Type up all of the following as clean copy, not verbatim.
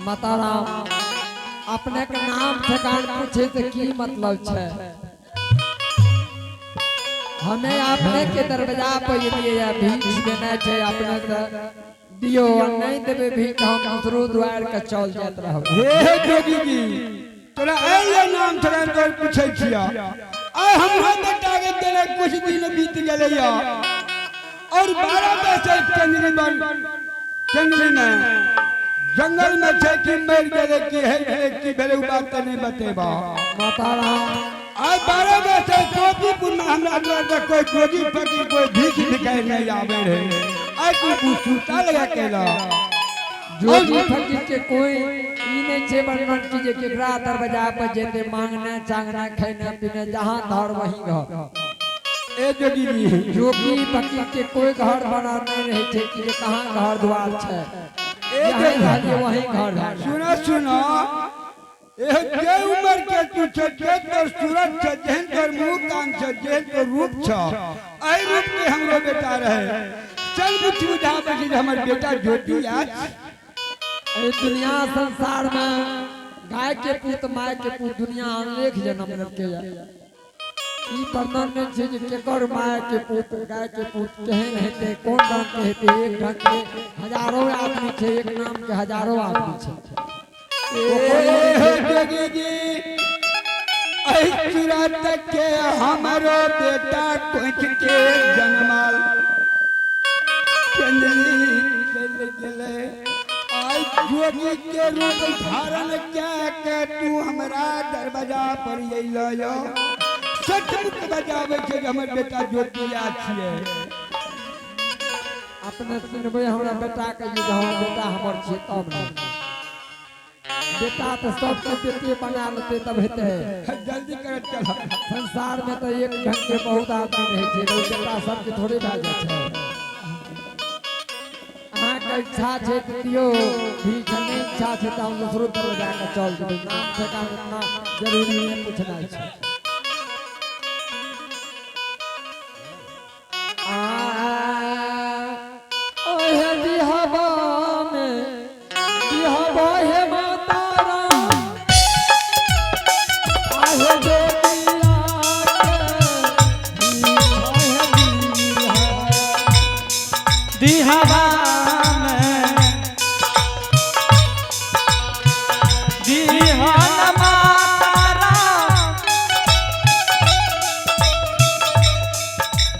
माता राम अपने के नाम ठेकान पूछे तो की मतलब छे। हमें अपने के दरवाजा पर ये भीख देना छे अपने के दियो नहीं देबे भीख हम दूसरो द्वार के चल जात रहब। हे जोगी जी तोरा एले नाम ठेकान तोर पूछे छिया आ हमरा बेटा के देले कुछ दिन बीत गेले या और 12 बजे चंद्री ने जंगल में छे कि मर गए कि है कि भेले बात नहीं बतेबा। माता राम आज 12 बजे जोगीपुर में हमरा द्वार कोई जोगी फकीर कोई भीख भिखारी नहीं आवे रे आई कोई पूछता लगा केला जोगी फकीर के कोई ई नहीं छे बड़बड़ की जे केकरा दरवाजा पर जेते मांगना चांगना खाना पीना जहां धर वहीं घर। ए जोगी जी जोगी फकीर के कोई घर बना नहीं रहे छे कि कहां घर द्वार छे वही घर है। सुना सुना ए के उम्र के तू छे के तोर सूरत छे जेहन तोर मुंह कान छे जेहन तोर रूप छ आई रूप के हमरो बेटा रहे चल बुझ बुझा बजी हमर बेटा ज्योति आज ए दुनिया संसार में गाय के पुत माय के पुत दुनिया अनेक जन्म लेके ई वर्णन में छे जे केकर माय के पुत गाय के पुत केहन हेते कोन रंग के हेते एक ढंग के हजारों आदमी छे एक नाम के हजारों आदमी छे। ए जोगी जी आई चुरात के हमरो बेटा कोच के जन्माल चंदनी चल गेले आई जोगी के रूप धारण के तू हमरा दरवाजा पर अइलो यो सचमुच बजावे छे हमर बेटा ज्योति याद छिए अपने सुनबे हमरा बेटा के जे हम बेटा हमर छे तब ना बेटा तो सब के बेटे बना लेते तब हेते जल्दी कर चल संसार में तो एक ढंग के बहुत आदमी रहे छे बेटा सब के थोड़े भाग जाय छे। अहाँ के इच्छा छे दियो भी नहीं इच्छा छे त हम दूसरो पर जाके चल जेबै नाम ठेकान इतना जरूरी नहीं पूछना छे।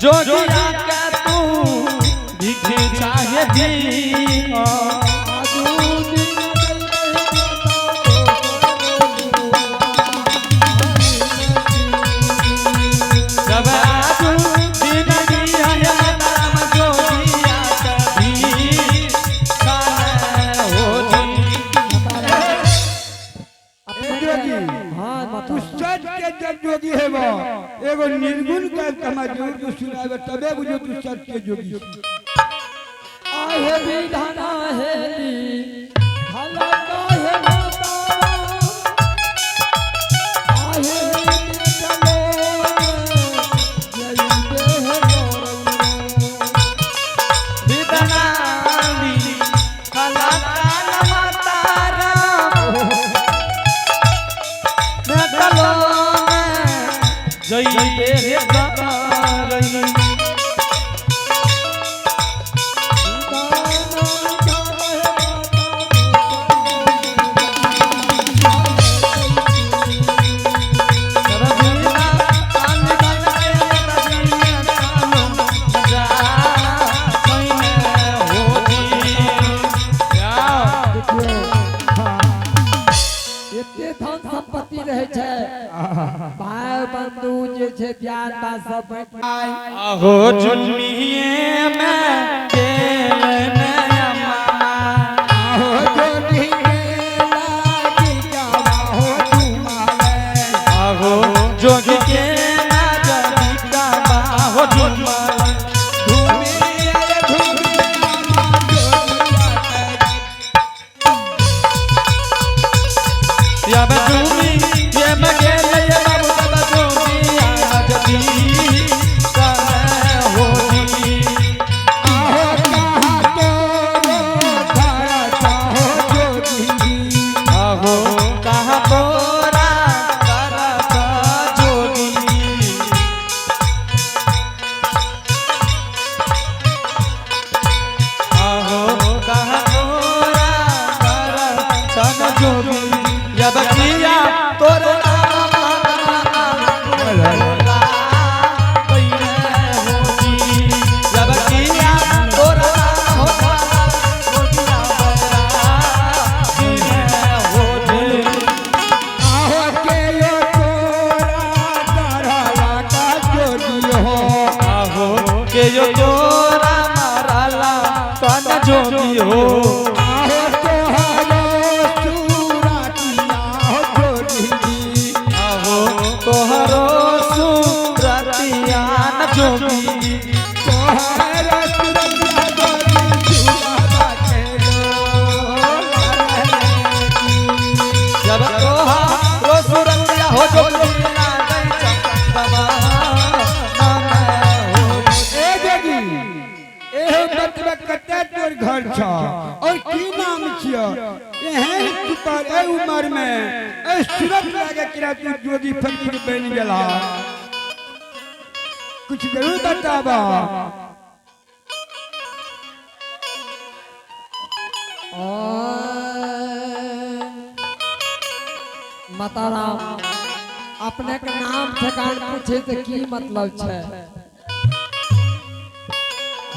जो के तू भीख चाहे दी जोगी है वो एगो निर्गुण का तमजूर तू सुनावे तबे बुझो तू सच के जोगी आहे विधाना हेली भला काहे माता आहे चलो जई देह विधाना भला काहे माता मैं चलो जई देह संपत्ति रहे छे भाई बंधु जे छे ध्यान बा सब आहो चुनिए में दिल में अम्मा आहो जोगी के लागी जावा हो तुम्हारे आहो जोगी के ना जगी का बाहो झुमाले या बजूमी ये मगे ये बाबू का बजूमी आज भी करे होगी आहो कहाँ तो धारा चाहो जोगी हो जोगी लागे चंदवा ए जोगी ए बतबा कते तोर घर छ और की नाम छियो एहे तू पर ए उम्र में ए सूरत लागे किरा तू जोगी फकीर बन गेला कुछ जरूर बतावा माताराम अपने के नाम ठिकान पूछे तो की मतलब है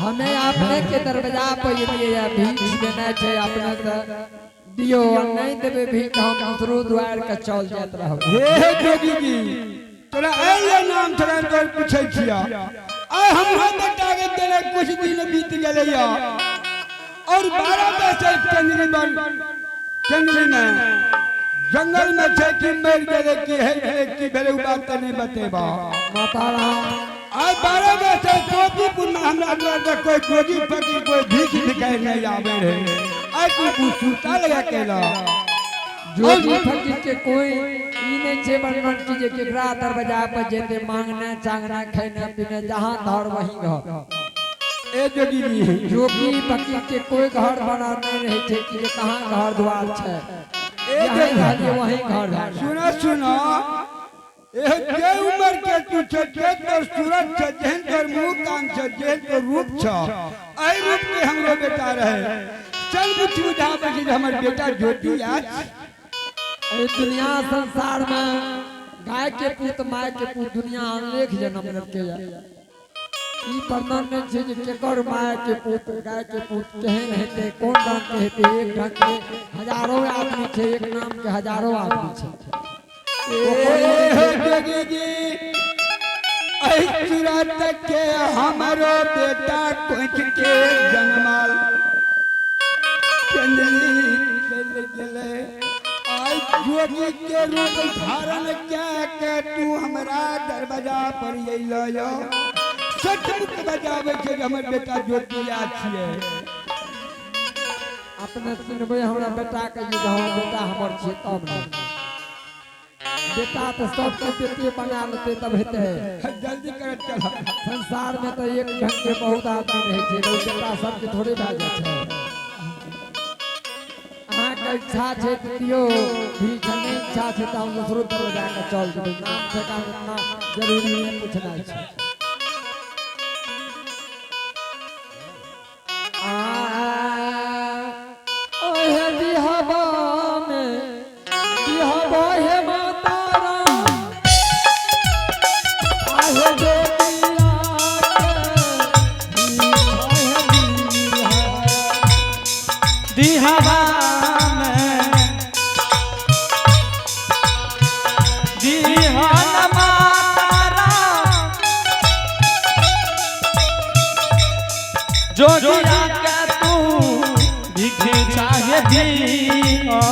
हमें अपने के दरवाजा पर ये भीख देना है अपने के दियो नहीं देवे भीख हम दूसरो द्वार के चल जात रहब हे जोगी जी तोरा ए नाम ठिकान तोर पूछै छिया आ हमरा बेटा के देले कुछ दिन बीत गेलै या और 12 बजे चंगली में जंगल में छे कि मर गेले कि है कि भेले बात त नहीं बतेबा माताराम आज 12 बजे टोपीपुर में हमरा अंदर कोई जोगी फकीर कोई भीख दिखाई नहीं आवे रे आज तू पूछता लगा केला जोगी फकीर के कोई ई नहीं छे वर्णन की जे केकरा दरवाजा पर जेते मांगना चांगना खाना पीना जहां धर वहीं घर ए जोगी जी जोगी फकीर के कोई घर बना नहीं रहे छे कि कहां घर द्वार छे वही घर सुना सुना ए के उम्र के तू छ के तोर सूरत छ जेहन तोर मुंह कान छ जेहन तोर रूप छ आई रूप के हमरो बेटा रहे चल कुछ बुझा बजी हमर बेटा ज्योति आज ए दुनिया संसार में गाय के पुत माय के पुत दुनिया अनेक जन्म लेके ई वर्णन में छे जे केकर माय के पुत गाय के पुत केहन हेते कोन रंग के हेते एक ढंग के हजारों आदमी छे एक नाम के हजारों आदमी छे ए जोगी जी आई सूरत के हमरो बेटा कोच के जन्माल चंदली चल गेले आई जोगी के रूप धारण के तू हमरा दरवाजा पर अइलो यो सचमुच बजावे छे हमर बेटा ज्योति आ छिए अपने सुनबे हमरा बेटा के युग हम बेटा हमर छे तब ना बेटा तो सब के बेटे बना लेते तब हेते जल्दी कर चल संसार में तो एक ढंग के बहुत आदमी रहे छे बेटा सब के थोड़े भा जाय छे अहाँ के इच्छा छे दियो भी नहीं इच्छा छे त हम दूसरो पर जाके चल जेबै नाम ठेकान उतना जरूरी नहीं पूछना छे जो जिया तू भिखे चाहे दी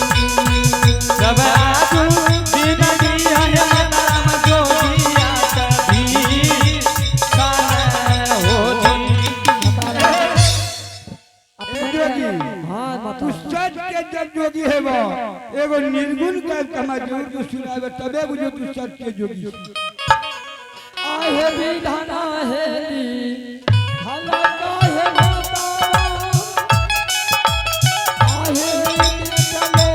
सब आजू दिन दिया नाम जो जिया कभी काने होती तू सच के जब जोगी है वो एगो निर्गुण का तमाजूर जो सुनावे तबे बुझो तू सच के जोगी आहे विधाना हेली भला काहे माता आहे चलो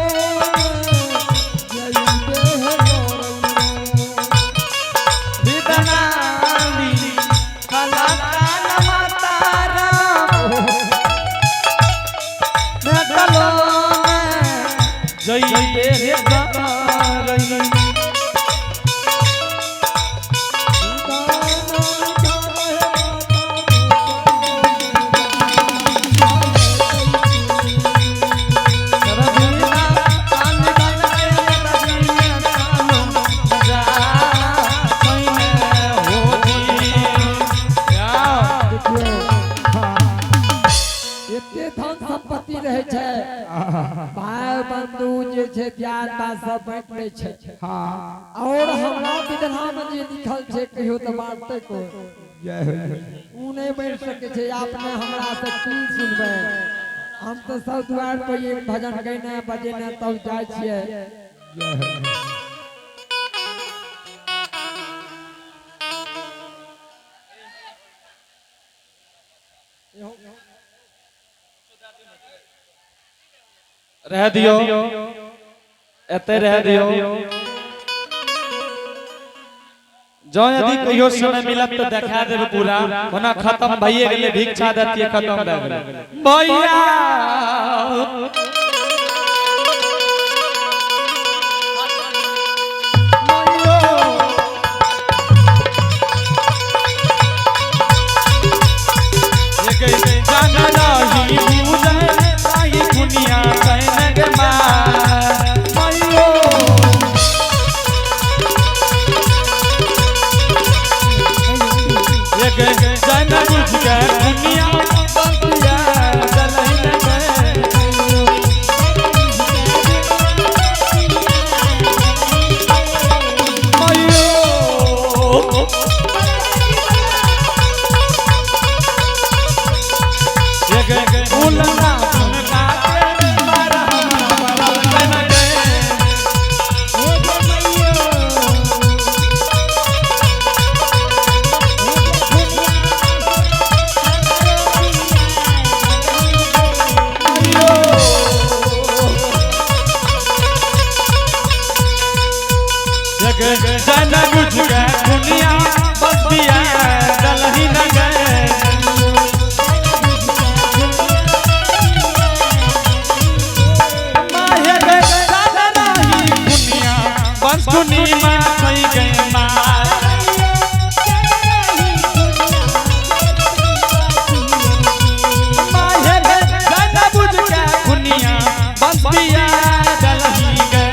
जय देह विदनाली कला कान मातारा मैं कलो जय तेरे गारई संपत्ति रहे छे भाई बंधु जे छे ध्यान बा सब बैठ ले छे हां और हमरा विधान में जे लिखल छे कहियो त बात को जय हो ऊ नहीं बैठ सके छे आपने हमरा से की सुनबे हम तो सब द्वार पर एक भजन गैने बजेने तब जाय छिए जय हो रह दियो एते रह दियो जो यदि कहियो समय मिलत तो देखा देब पूरा वना खत्म भइए गेले भिक्षा दतिए खत्म भ गेले भैया जन बुझ के दुनिया बतिया दलही न गए माहे गए नहीं दुनिया बस दुनिया सही गए मार माहे गए जन बुझ के दुनिया बतिया दलही गए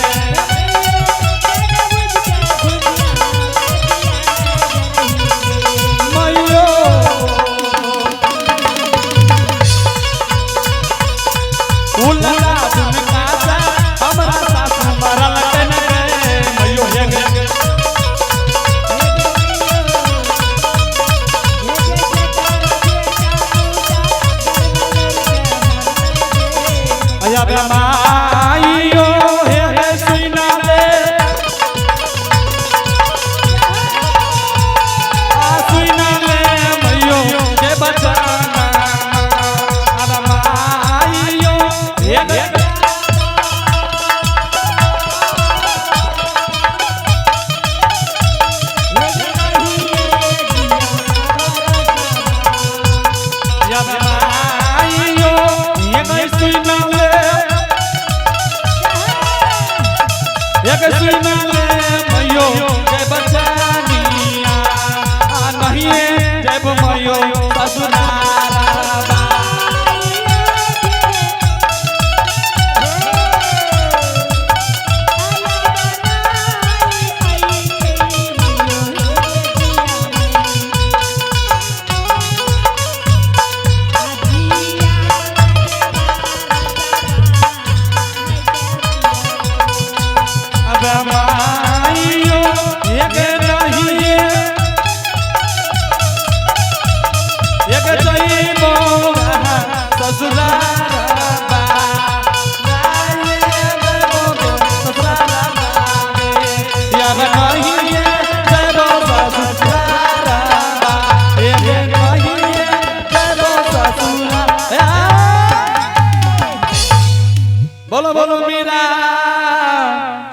बोलो बोलो मेरा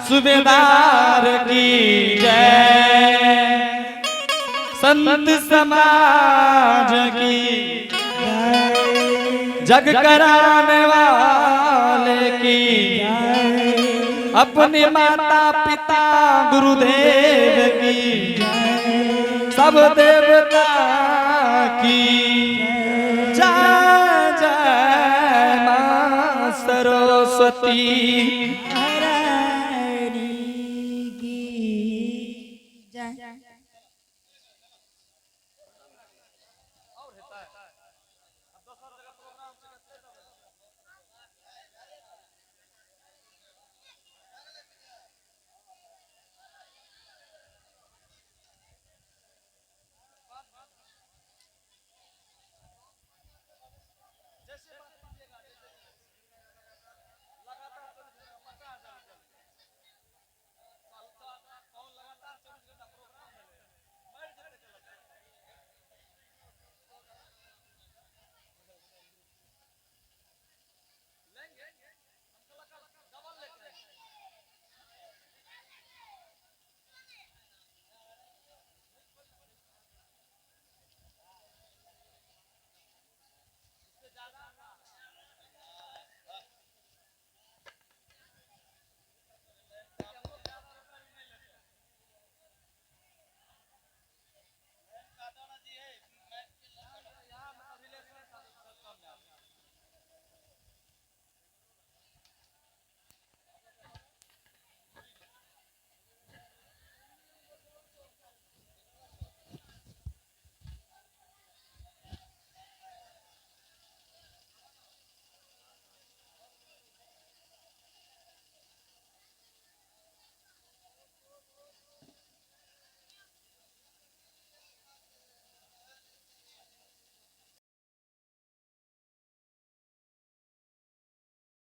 सुबेदार की जय संत समाज की जग कराने वाले की अपने माता पिता गुरुदेव की सब देवता की जय जय मां सरस्वती